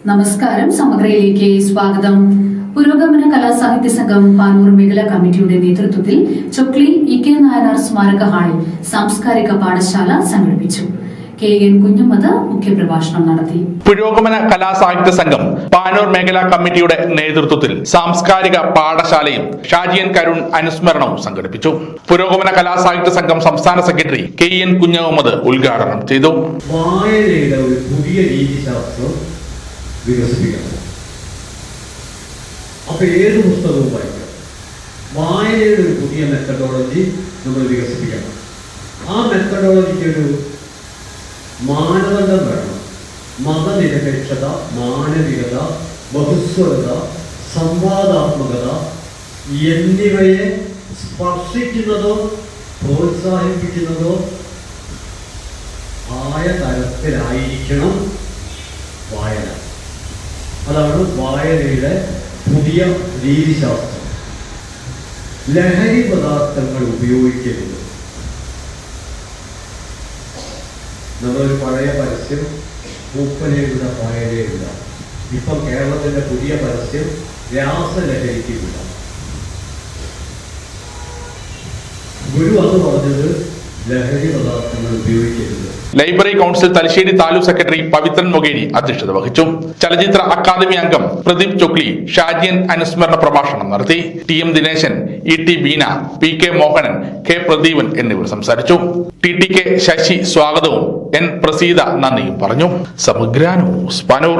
നമസ്കാരം. സമഗ്രയിലേക്ക് സ്വാഗതം. പുരോഗമന കലാസാഹിത്യ സംഘം പാനൂർ മേഖലാ കമ്മിറ്റിയുടെ നേതൃത്വത്തിൽ ചൊക്ലി ഇ.കെ. നായനാർ സ്മാരക ഹാളിൽ സാംസ്കാരിക പാഠശാല സംഘടിപ്പിച്ചു. കെ.എൻ. കുഞ്ഞമ്മദ് മുഖ്യപ്രഭാഷണം നടത്തി. പുരോഗമന കലാസാഹിത്യ സംഘം പാനൂർ മേഖലാ കമ്മിറ്റിയുടെ നേതൃത്വത്തിൽ സാംസ്കാരിക പാഠശാലയും ഷാജിയൻ കരുൺ അനുസ്മരണവും സംഘടിപ്പിച്ചു. പുരോഗമന കലാസാഹിത്യ സംഘം സംസ്ഥാന സെക്രട്ടറി കെ.എൻ. കുഞ്ഞമ്മദ് ഉദ്ഘാടനം ചെയ്തു. വായനയുടെ ഒരു പുതിയ രീതിശാസ്ത്രം വികസിപ്പിക്കണം. അപ്പൊ ഏത് പുസ്തകവും വായിക്കണം. വായനയുടെ ഒരു പുതിയ മെത്തഡോളജി നമ്മൾ വികസിപ്പിക്കണം. ആ മെത്തഡോളജിക്ക് ഒരു മാനദണ്ഡം വേണം. മതനിരപേക്ഷത, മാനവികത, ബഹുസ്വരത, സംവാദാത്മകത എന്നിവയെ സ്പർശിക്കുന്നതോ പ്രോത്സാഹിപ്പിക്കുന്നതോ ആയ തരത്തിലായിരിക്കണം വായന. അതാണ് വായനയുടെ പുതിയ രീതിശാസ്ത്രം. ലഹരി പദാർത്ഥങ്ങൾ ഉപയോഗിക്കരുത്. നമ്മളൊരു പഴയ പരസ്യം പൂപ്പനെഴുത വായനയില്ല. ഇപ്പം കേരളത്തിന്റെ പുതിയ പരസ്യം രാസലഹരിക്കില്ല. ഗുരു അന്ന് പറഞ്ഞത് ലഹരി പദാർത്ഥങ്ങൾ ഉപയോഗിക്കരുത്. Library council Thalassery taluk secretary Pavithran Mokeri അധ്യക്ഷത വഹിച്ചു. ചലച്ചിത്ര അക്കാദമി അംഗം പ്രദീപ് ചൊക്ലി ഷാജിയൻ അനുസ്മരണ പ്രഭാഷണം നടത്തി. TM. Dineshan, ET. Beena, PK. Mohanan, K. Pradeepan എന്നിവർ സംസാരിച്ചു. ടി.ടി.കെ. ശശി സ്വാഗതവും എൻ. പ്രസീത നന്ദിയും പറഞ്ഞു. സമഗ്ര ന്യൂസ് പാനൂർ.